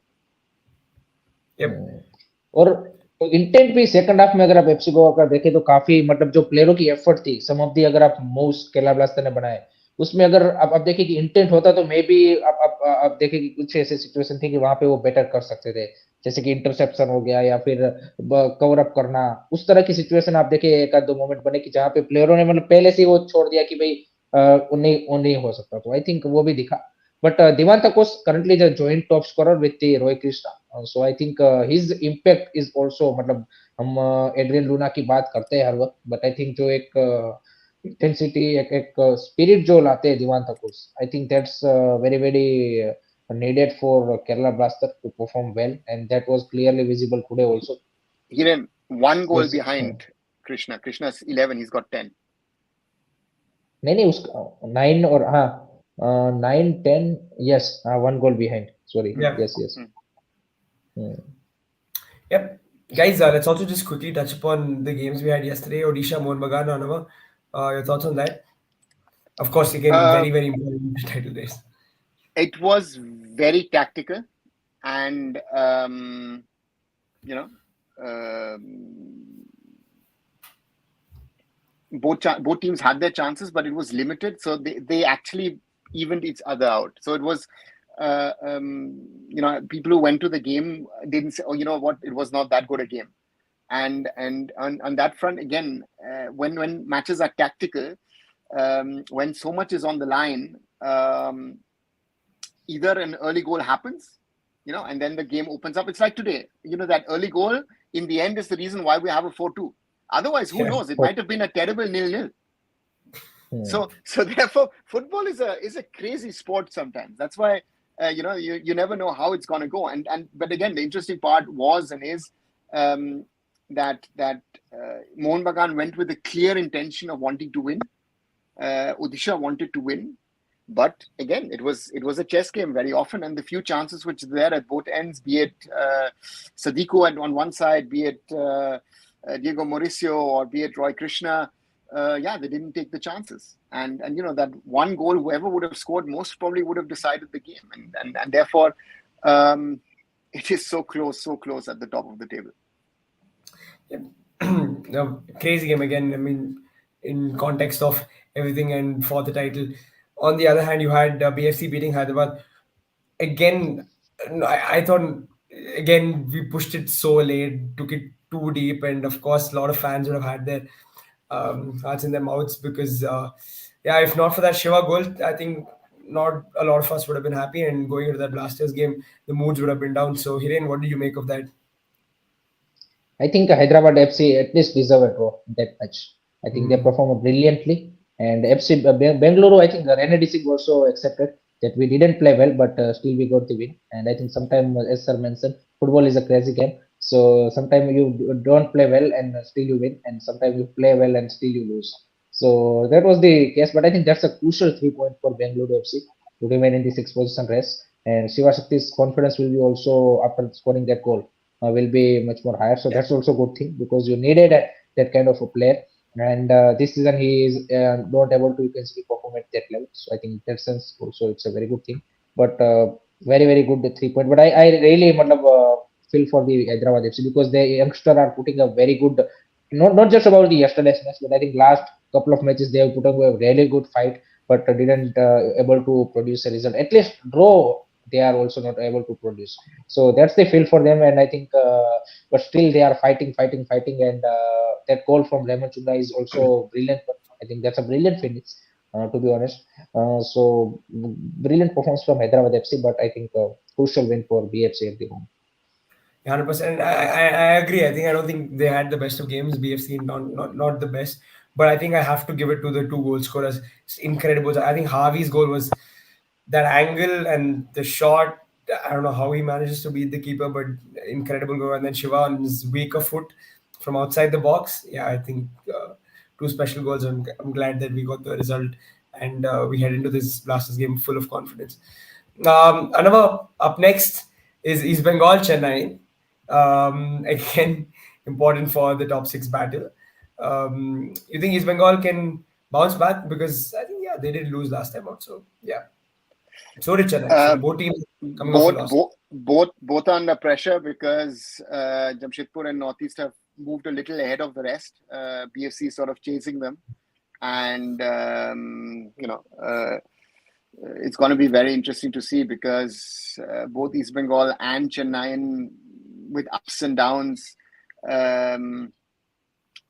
Yep. और तो intent भी second half में अगर आप FC Goa का देखें तो काफी मतलब जो प्लेयरों की एफर्ट थी, सम ऑफ दी अगर आप मूव्स केरला ब्लास्टर ने बनाए उसमें अगर आप देखें कि इंटेंट होता तो मे बी आप देखें कि कुछ ऐसे सिचुएशन थी कि वहां पे वो बेटर कर सकते थे, जैसे कि इंटरसेप्शन हो गया या फिर कवर अप करना, उस तरह की सिचुएशन आप देखें एक आध दो मोमेंट बने कि जहाँ पे प्लेयरों ने मतलब पहले से ही वो छोड़ दिया कि भाई वो नहीं हो सकता, तो आई थिंक वो भी दिखा. But Divan Thakos currently the joint top scorer with the Roy Krishna. So I think his impact is also मतलब हम एड्रियन लूना की बात करते हैं हर वक्त, बट आई थिंक जो एक इंटेंसिटी एक स्पिरिट जो लाते हैं Diamantakos, I think that's very very needed for Kerala Blaster to perform well, and that was clearly visible today also. Hiren, one goal Yes. behind Krishna. Krishna's 11, he's got 10. नहीं नहीं उसका 9 और हाँ 9 10 yes 1 goal behind, sorry. Yeah. Yes. Yep. Guys, let's also just quickly touch upon the games we had yesterday. Odisha, Mohun Bagan, Anava. Your thoughts on that? Of course, again, very, very important title race. It was very tactical, and you know, both teams had their chances, but it was limited. So they actually evened each other out. So it was, people who went to the game didn't say, oh, you know what, it was not that good a game. And on that front, again, when matches are tactical, when so much is on the line, either an early goal happens, and then the game opens up. It's like today, that early goal in the end is the reason why we have a 4-2. Otherwise, who knows? It might have been a terrible 0-0. So therefore, football is a crazy sport sometimes. That's why you never know how it's going to go. But again, the interesting part was and is that Mohun Bagan went with a clear intention of wanting to win. Odisha wanted to win. But again, it was a chess game very often, and the few chances which are there at both ends, be it Sadiku on one side, be it Diego Mauricio, or be it Roy Krishna, they didn't take the chances. And that one goal, whoever would have scored most probably would have decided the game. And therefore, it is so close at the top of the table. No, crazy game again. I mean, in context of everything and for the title. On the other hand, you had BFC beating Hyderabad. Again, I thought, again, we pushed it so late, took it too deep, and of course, a lot of fans would have had their hearts in their mouths because, if not for that Shiva goal, I think not a lot of us would have been happy. And going into that Blasters game, the moods would have been down. So, Hiren, what did you make of that? I think Hyderabad FC at least deserve a draw that match. I think they performed brilliantly. And FC Bengaluru, I think Rene Disig also accepted that we didn't play well, but still we got the win. And I think sometimes, as sir mentioned, football is a crazy game. So sometimes you don't play well and still you win, and sometimes you play well and still you lose. So that was the case. But I think that's a crucial 3 point for Bengaluru FC to remain in the sixth position race. And Shiva Shakti's confidence will be also after scoring that goal will be much more higher. So that's also a good thing because you needed that kind of a player. And this season he is not able to easily perform at that level. So I think in that sense also it's a very good thing. But very very good 3 point. But I really feel for the Hyderabad FC because the youngster are putting a very good. Not just about the yesterday's match, but I think last couple of matches they have put up a really good fight, but didn't able to produce a result. At least draw they are also not able to produce. So that's the feel for them, and I think, but still they are fighting, and that goal from Lemon Chunda is also brilliant. I think that's a brilliant finish, to be honest. So brilliant performance from Hyderabad FC, but I think crucial win for BFC at the moment. 100%. I agree. I think I don't think they had the best of games. BFC not the best, but I think I have to give it to the two goal scorers. It's incredible. I think Harvey's goal was that angle and the shot. I don't know how he manages to beat the keeper, but incredible goal. And then Shiva on his weaker foot from outside the box. Yeah, I think two special goals. I'm glad that we got the result and we head into this Blasters game full of confidence. Another up next is East Bengal Chennai. Again, important for the top six battle. You think East Bengal can bounce back? Because I think, they did lose last time out. So, yeah. So did Chennai. So both teams coming off a loss. Both are under pressure because Jamshedpur and Northeast have moved a little ahead of the rest. BFC is sort of chasing them, and it's going to be very interesting to see because both East Bengal and Chennai, with ups and downs,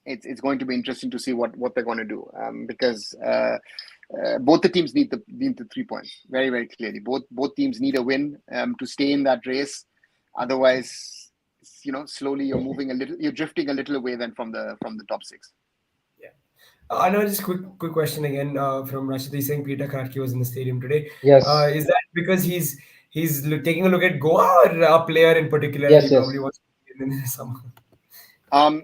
it's going to be interesting to see what they're going to do because both the teams need the 3 points very, very clearly. Both teams need a win to stay in that race. Otherwise, slowly you're drifting a little away then from the top six. Yeah. I know. Just quick question again from Rashid. He's saying Peter Kratky was in the stadium today. Yes, Is that because he's taking a look at Goa, or a player in particular that he yes, probably yes. wants to be in the summer?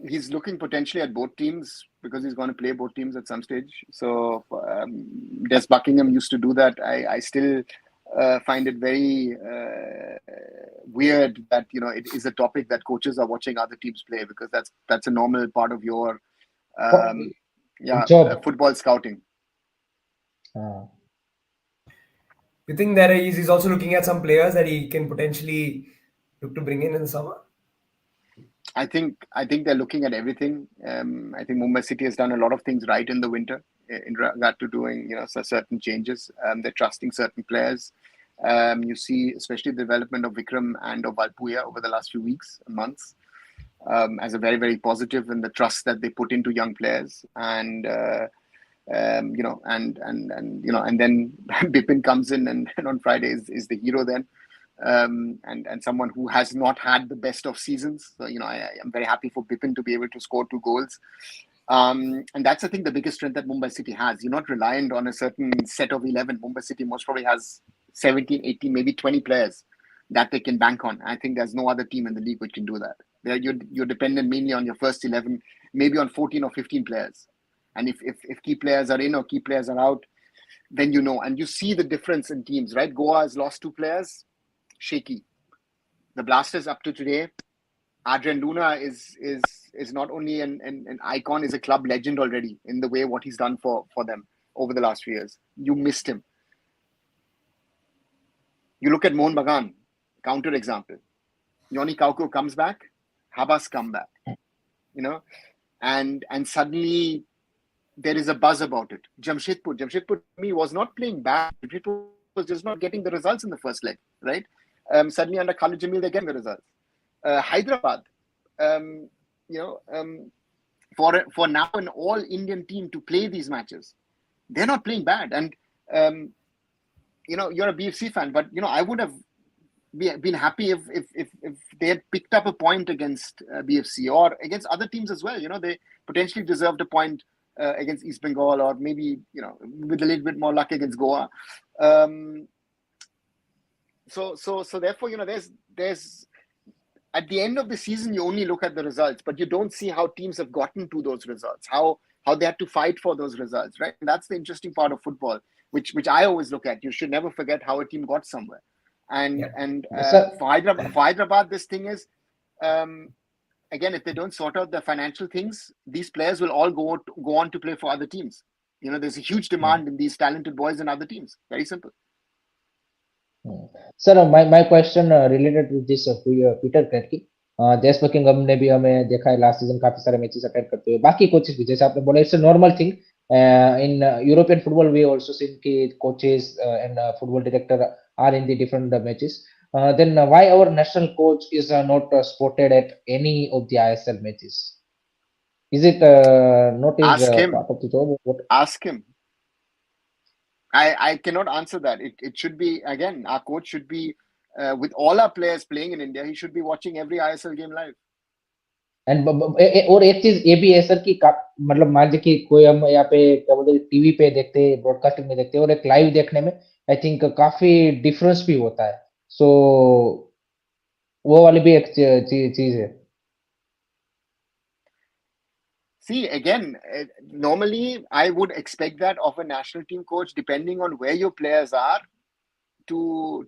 He's looking potentially at both teams because he's going to play both teams at some stage. So Des Buckingham used to do that. I still find it very weird that it is a topic that coaches are watching other teams play because that's a normal part of your What job? football scouting. Uh, You think that he's also looking at some players that he can potentially look to bring in the summer? I think they're looking at everything. I think Mumbai City has done a lot of things right in the winter in regard to doing certain changes. They're trusting certain players. You see, especially the development of Vikram and of Valpuya over the last few weeks and months, as a very, very positive in the trust that they put into young players. And and then Bipin comes in and on Friday is the hero then. And someone who has not had the best of seasons. So, I am very happy for Bipin to be able to score 2 goals. And that's, I think, the biggest strength that Mumbai City has. You're not reliant on a certain set of 11. Mumbai City most probably has 17, 18, maybe 20 players that they can bank on. I think there's no other team in the league which can do that. You're dependent mainly on your first 11, maybe on 14 or 15 players. And if key players are in or key players are out, then and you see the difference in teams, right? Goa has lost 2 players. Shaky. The Blasters up to today, Adrian Luna is not only an icon, is a club legend already in the way what he's done for them over the last few years. You missed him. You look at Mohun Bagan, counter example. Yoni Kauko comes back, Habas come back, and suddenly there is a buzz about it. Jamshedpur to me was not playing bad. Jamshedpur was just not getting the results in the first leg, right? Suddenly under Khalid Jamil, they're getting the results. Hyderabad, for now an all-Indian team to play these matches, they're not playing bad. And, you're a BFC fan, but, I would have been happy if they had picked up a point against BFC or against other teams as well. They potentially deserved a point against East Bengal or maybe, with a little bit more luck against Goa. So therefore, there's at the end of the season, you only look at the results, but you don't see how teams have gotten to those results, how they had to fight for those results, right? And that's the interesting part of football, which I always look at. You should never forget how a team got somewhere. And for Hyderabad, this thing is, again, if they don't sort out the financial things, these players will all go on to play for other teams. There's a huge demand in these talented boys in other teams. Very simple. Sir my question related to this Peter Kratky Des Buckingham ने भी हमें देखा है last season काफी सारे matches attend करते हुए बाकी कोचेस भी जैसे आपने बोला it's a normal thing in European football we also seen ki coaches and football director are in the different matches then why our national coach is not spotted at any of the ISL matches? Is it not his part of the job? What? Ask him. I cannot answer that. It should be, again, our coach should be, with all our players playing in India, he should be watching every ISL game live. And और एक चीज ये भी है sir कि मतलब मान लीजिए कि कोई हम यहाँ पे क्या बोलते हैं टीवी पे देखते हैं ब्रॉडकास्टिंग में देखते हैं और एक लाइव देखने में आई थिंक काफी डिफरेंस भी होता है सो वो वाली भी एक चीज है See, again, normally I would expect that of a national team coach, depending on where your players are, to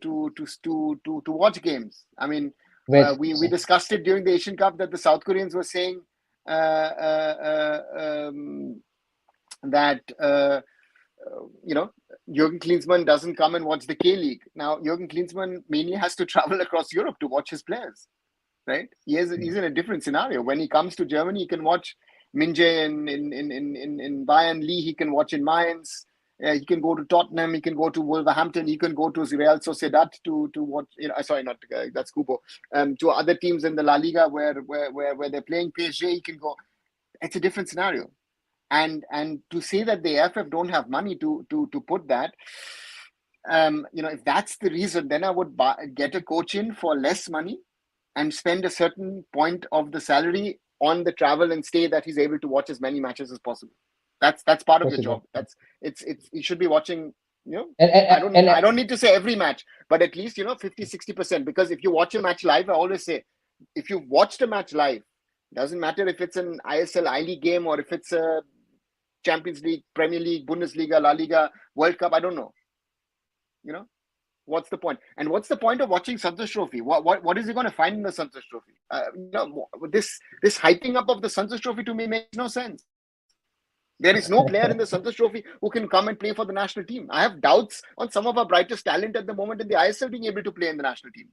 watch games. I mean, we discussed it during the Asian Cup that the South Koreans were saying that Jurgen Klinsmann doesn't come and watch the K-League. Now, Jurgen Klinsmann mainly has to travel across Europe to watch his players, right? He's in a different scenario. When he comes to Germany, he can watch Minje in Bayern, Lee, he can watch in Mainz. He can go to Tottenham. He can go to Wolverhampton. He can go to Real Sociedad to watch. Sorry, not that's Kubo. To other teams in the La Liga where they're playing PSG. He can go. It's a different scenario, and to say that the AFF don't have money to put that, if that's the reason, then I would get a coach in for less money, and spend a certain point of the salary on the travel and stay that he's able to watch as many matches as possible. That's part of the job. It's you should be watching, I don't need to say every match, but at least 50-60%, because if you watch a match live, I always say, if you watched a match live, doesn't matter if it's an ISL I-League game or if it's a Champions League, Premier League, Bundesliga, La Liga, World Cup, I don't know. What's the point? And what's the point of watching Santosh Trophy? What is he going to find in the Santosh Trophy? This hyping up of the Santosh Trophy to me makes no sense. There is no player in the Santosh Trophy who can come and play for the national team. I have doubts on some of our brightest talent at the moment in the ISL being able to play in the national team.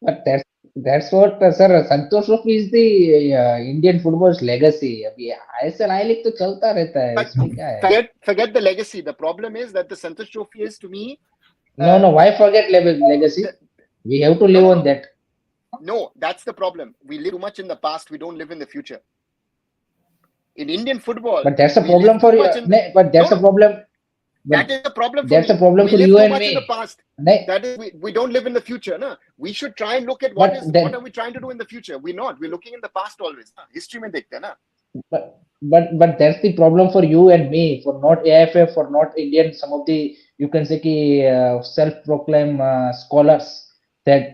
But that's what, sir. Santosh Trophy is the Indian football's legacy. अभी ISL I League तो चलता रहता है. इसमें क्या है? Forget the legacy. The problem is that the Santosh Trophy is, to me. No. Why forget legacy? We have to live on that. No, that's the problem. We live too much in the past. We don't live in the future. In Indian football, but that's a problem for you. But that's a problem. That is a problem. That's a problem for you and me. We live too much in the past. That is, we don't live in the future. No? We should try and look at what are we trying to do in the future. We're not. We're looking in the past always. History mein dekhte na. But that's the problem for you and me, for not AFF, for not Indian. Some of the, you can say, self-proclaimed scholars, that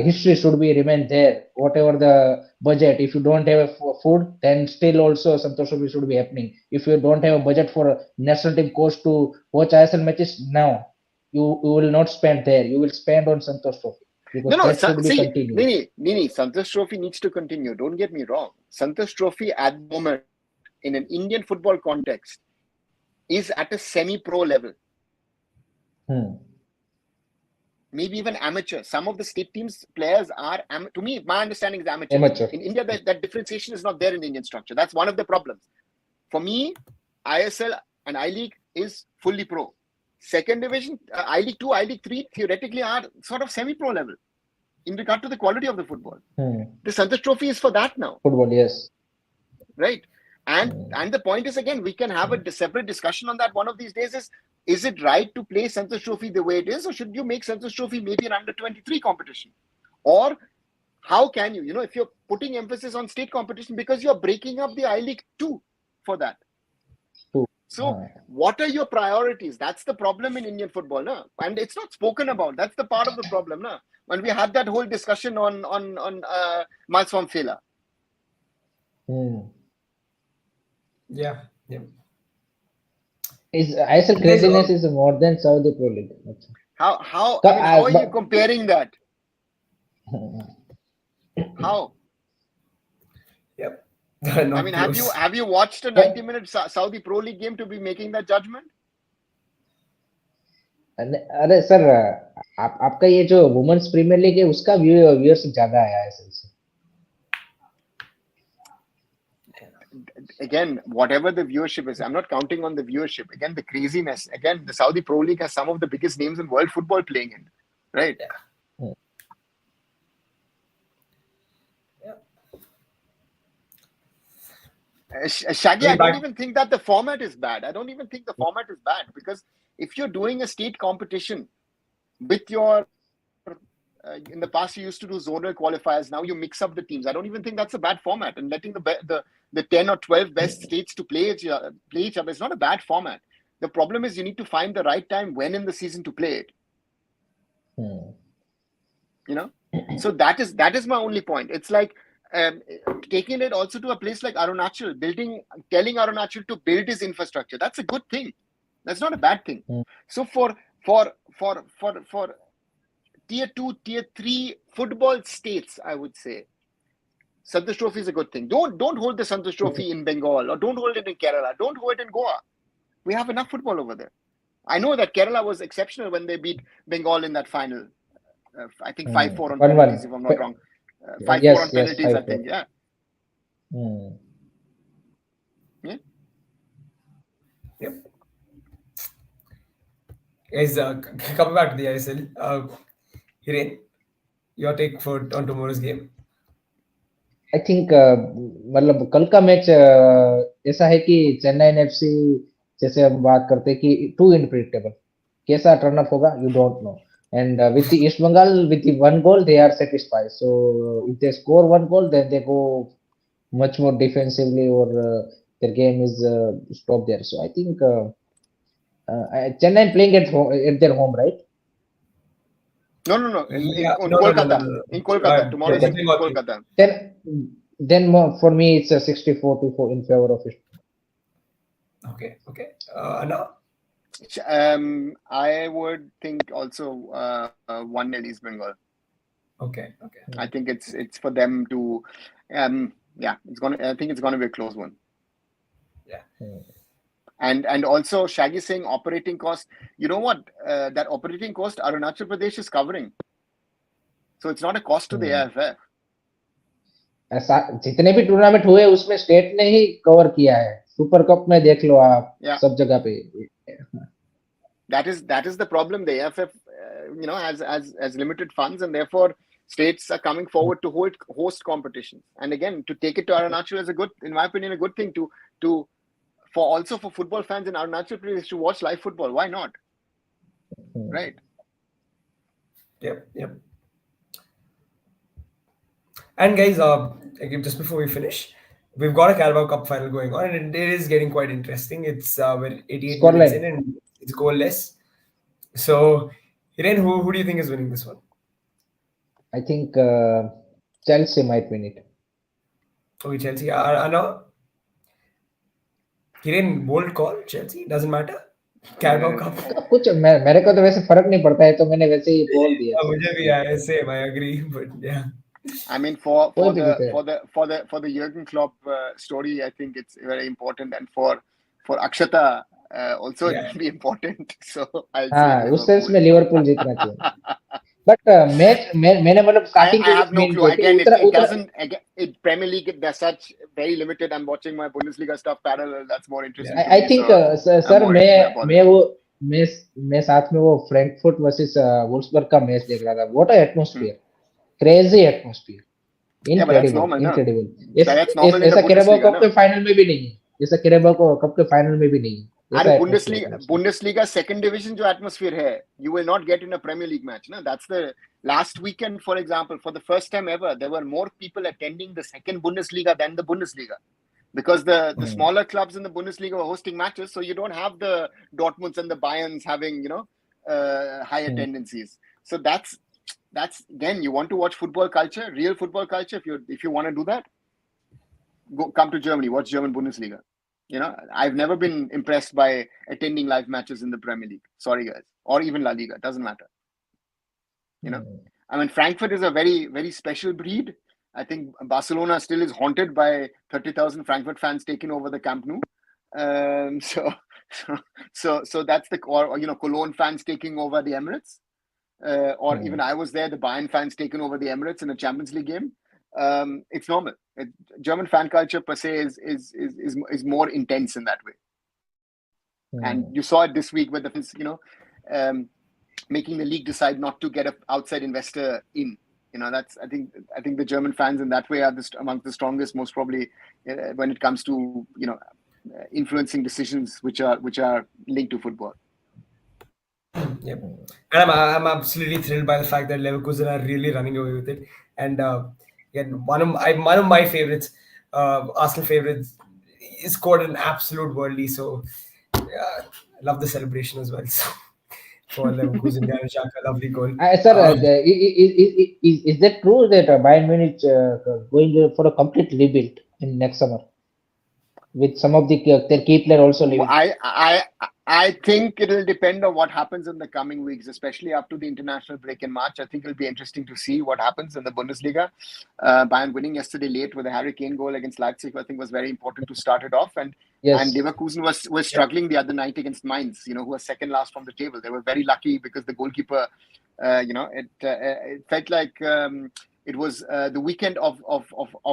history should be remain there, whatever the budget. If you don't have food, then still also Santosh Trophy should be happening. If you don't have a budget for a national team coach to watch ISL matches, now you will not spend there. You will spend on Santosh Trophy. Because that should be continued. Nini, Santosh Trophy needs to continue. Don't get me wrong. Santosh Trophy at the moment, in an Indian football context, is at a semi-pro level. Maybe even amateur. Some of the state teams players are, to me, my understanding is amateur. In India, that differentiation is not there in the Indian structure. That's one of the problems. For me, ISL and I-League is fully pro. Second division, I-League 2, I-League 3, theoretically are sort of semi-pro level in regard to the quality of the football. The Santosh Trophy is for that now. Football, yes. Right. And the point is, again, we can have a separate discussion on that one of these days. Is it right to play Santosh Trophy the way it is, or should you make Santosh Trophy maybe an under-23 competition? Or how can you, if you're putting emphasis on state competition, because you're breaking up the I-League 2 for that. So what are your priorities? That's the problem in Indian football, no? And it's not spoken about. That's the part of the problem, no? When we had that whole discussion on Malswam Fela. Yeah. ISL craziness is more than Saudi Pro League. How are you comparing that? How? Yep. Have you watched a 90-minute Saudi Pro League game to be making that judgment? अरे sir, आपका ये जो women's premier league है उसका viewership ज्यादा है ISL से. Again, whatever the viewership is, I'm not counting on the viewership. Again, the craziness. Again, the Saudi Pro League has some of the biggest names in world football playing in, right? Shaggy, I don't even think that the format is bad. I don't even think the format is bad, because if you're doing a state competition with your, in the past you used to do zonal qualifiers, now you mix up the teams. I don't even think that's a bad format, and letting the 10 or 12 best states to play each other is not a bad format. The problem is you need to find the right time when in the season to play it. So that is my only point. It's like taking it also to a place like Arunachal, telling Arunachal to build his infrastructure. That's a good thing. That's not a bad thing. So for tier 2, tier 3 football states, I would say, Santosh Trophy is a good thing. Don't hold the Santosh Trophy in Bengal, or don't hold it in Kerala. Don't hold it in Goa. We have enough football over there. I know that Kerala was exceptional when they beat Bengal in that final. I think 5-4 on 1-1. penalties, if I'm not wrong. 5-4 Yes, on penalties, 5-4. I think. Yeah. Yep. Guys, coming back to the ISL, Hiren, your take on tomorrow's game. I think मतलब कल का match ऐसा है कि Chennai FC जैसे हम बात करते हैं कि टू अनप्रेडिक्टेबल, कैसा टर्न अप होगा you don't know, and with East Bengal with one goal they are satisfied, so if they score one goal then they go much more defensively, or their game is stopped there. So I think Chennai playing at their home, right? No. In Kolkata. In Kolkata. Tomorrow is in Kolkata. Then for me it's a 64-4 in favor of it. Okay. Anna? I would think also 1-0 East Bengal. Okay. I think it's for them to I think it's gonna be a close one. Yeah. And also Shaggy saying operating cost. You know what? That operating cost Arunachal Pradesh is covering. So it's not a cost to the AFF. जितने भी tournament हुए उसमें state ने ही cover किया है. Super cup में देख लो आप, सब जगह पे. That is the problem. The AFF has limited funds, and therefore states are coming forward to host competitions. And again, to take it to Arunachal is in my opinion, a good thing for football fans in Arunachal Pradesh to watch live football. Why not? Right. Yep. And guys, just before we finish, we've got a Carabao Cup final going on, and it is getting quite interesting. It's 88 minutes in, and it's goalless. So, Hiren, who do you think is winning this one? I think Chelsea might win it. Okay, Chelsea. Anna? Hiren, bold call. Chelsea, doesn't matter. Carabao Cup. कुछ मेरे को तो वैसे फर्क नहीं पड़ता है, तो मैंने वैसे ही बोल दिया. मुझे भी है, same. I agree, but yeah. I mean, for the Jurgen Klopp story, I think it's very important, and for Akshata also it will be important. So I'll say उस सेंस में लिवरपूल जीतना चाहिए. But मैंने मतलब starting I have no clue. Again, it Premier League, they're such very limited. I'm watching my Bundesliga stuff parallel. That's more interesting. I think sir मैं साथ में वो फ्रैंकफर्ट वर्सेस वुल्सबर्ग का मैच देख रहा था. What an atmosphere! Crazy atmosphere. Incredible. ऐसा कैरेबाओ cup के फाइनल में भी नहीं है. ऐसा कैरेबाओ कप के फाइनल में भी नहीं है. And Bundesliga second division जो atmosphere है, you will not get in a Premier League match. No? That's the last weekend, for example, for the first time ever, there were more people attending the second Bundesliga than the Bundesliga, because the smaller clubs in the Bundesliga were hosting matches, so you don't have the Dortmunds and the Bayerns having high attendances. So that's again, you want to watch football culture, real football culture. If you want to do that, come to Germany, watch German Bundesliga. I've never been impressed by attending live matches in the Premier League. Sorry, guys. Or even La Liga. Doesn't matter. I mean, Frankfurt is a very, very special breed. I think Barcelona still is haunted by 30,000 Frankfurt fans taking over the Camp Nou. So that's Cologne fans taking over the Emirates. Or even I was there, the Bayern fans taking over the Emirates in a Champions League game. It's normal. German fan culture per se is more intense in that way. And you saw it this week with the fans, making the league decide not to get an outside investor in. That's I think the German fans in that way are among the strongest, most probably when it comes to influencing decisions which are linked to football. Yep. And I'm absolutely thrilled by the fact that Leverkusen are really running away with it. And again, one of my favorites, Arsenal favorites, scored an absolute worldly. So I love the celebration as well. So for Leverkusen, a lovely goal. Sir, is that true that Bayern Munich going for a complete rebuild in next summer with some of their key player also leaving? I think it'll depend on what happens in the coming weeks, especially after the international break in March. I think it'll be interesting to see what happens in the Bundesliga. Bayern winning yesterday late with a Harry Kane goal against Leipzig, I think, was very important to start it off. And Yes. Leverkusen was struggling the other night against Mainz, who was second last from the table. They were very lucky because the goalkeeper, it felt like it was the weekend of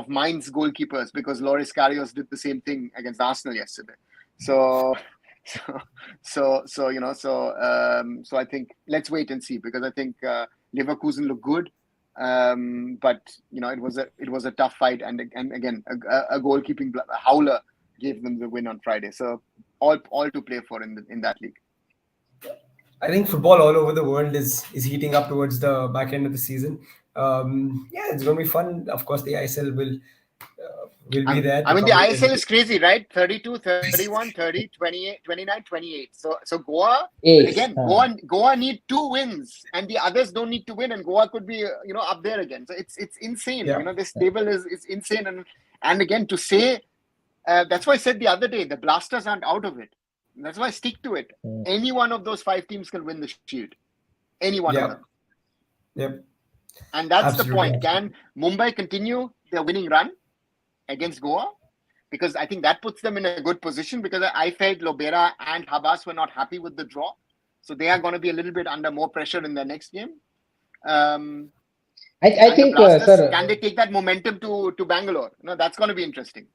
Mainz goalkeepers, because Loris Karius did the same thing against Arsenal yesterday. So I think let's wait and see, because I think Leverkusen look good, but it was a tough fight, and again a goalkeeping howler gave them the win on Friday. So all to play for in that league. I think football all over the world is heating up towards the back end of the season. It's going to be fun. Of course, the ISL will be there. I mean, the ISL is crazy, right? 32, 31, 30, 28, 29, 28. So Goa, again, Goa need 2 wins, and the others don't need to win, and Goa could be up there again. So it's insane. Yeah. This table is insane, and again, to say that's why I said the other day, the Blasters aren't out of it. That's why I stick to it. Any one of those 5 teams can win the Shield. Any one of them. Yep. And that's Absolutely. the point. Can Mumbai continue their winning run against Goa? Because I think that puts them in a good position, because I felt Lobera and Habas were not happy with the draw. So they are going to be a little bit under more pressure in their next game. I think, sir, can they take that momentum to Bangalore? That's going to be interesting.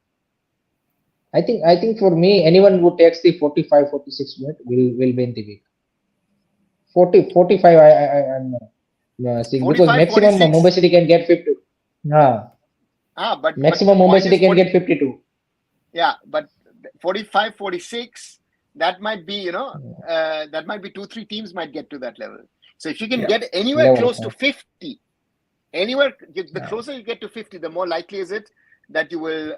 I think for me, anyone who takes the 45, 46 minute will win the week. 40, 45, I'm seeing, 45, because maximum 46. Mumbai City can get 50. But maximum Mumbai City can get 52. Yeah, but 45, 46, that might be, that might be 2-3 teams might get to that level. So if you can get anywhere close to 50, the closer you get to 50, the more likely is it that you will,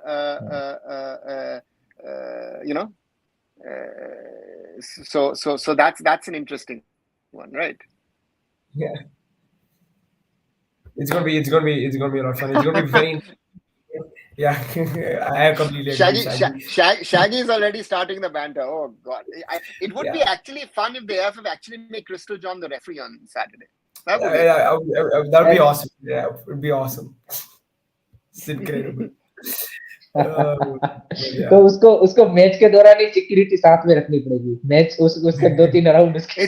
so that's an interesting one, right? Yeah. It's gonna be a lot of fun. It's gonna be very. Yeah, I completely agree. Shaggy is already starting the banter. Oh God, it would be actually fun if the AFF actually make Crystal John the referee on Saturday. That would be awesome. Yeah, it would be awesome. It's incredible. तो उसको match के दौरान ही security साथ में रखनी पड़ेगी. Match उसके 2-3 round उसकी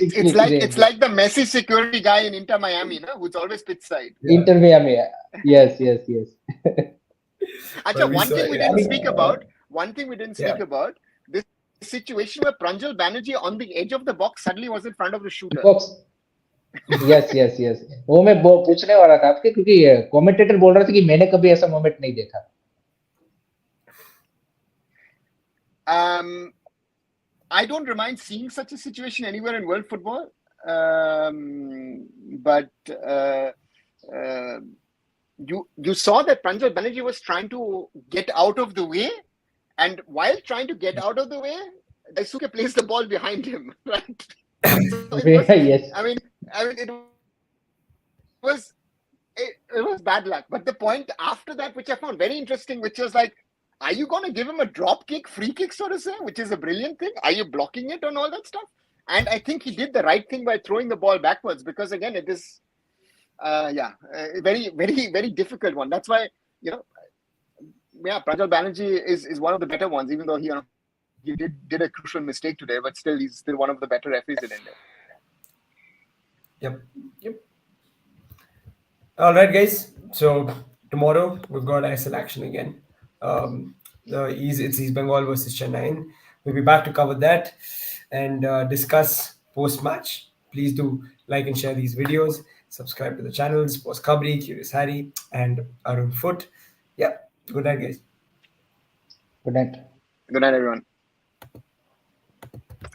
it's like the Messi security guy in Inter Miami, who's always pitch side. Inter Miami, yes. Actually, one thing we didn't speak about, this situation where Pranjal Banerjee on the edge of the box suddenly was in front of the shooter. Yes. वो मैं पूछने वाला था आपके, क्योंकि commentator बोल रहा था कि मैंने कभी ऐसा मोमेंट नहीं देखा. I don't remind seeing such a situation anywhere in world football, but you saw that Pranjal Banerjee was trying to get out of the way, and while trying to get out of the way, Daisuke placed the ball behind him, right? Yes. I mean, it was bad luck. But the point after that, which I found very interesting, which was like, are you going to give him a drop kick, free kick, so to say, which is a brilliant thing? Are you blocking it and all that stuff? And I think he did the right thing by throwing the ball backwards, because again, it is, a very, very, very difficult one. That's why, Pranjal Banerjee is one of the better ones, even though he did a crucial mistake today, but still he's still one of the better referees in India. Yep. All right, guys. So tomorrow we've got ISL action again. It's East Bengal versus Chennai. We'll be back to cover that and discuss post-match. Please do like and share these videos. Subscribe to the channels, Post Kabri, Curious Harry, and Arun Foot. Yeah. Good night, guys. Good night. Good night, everyone.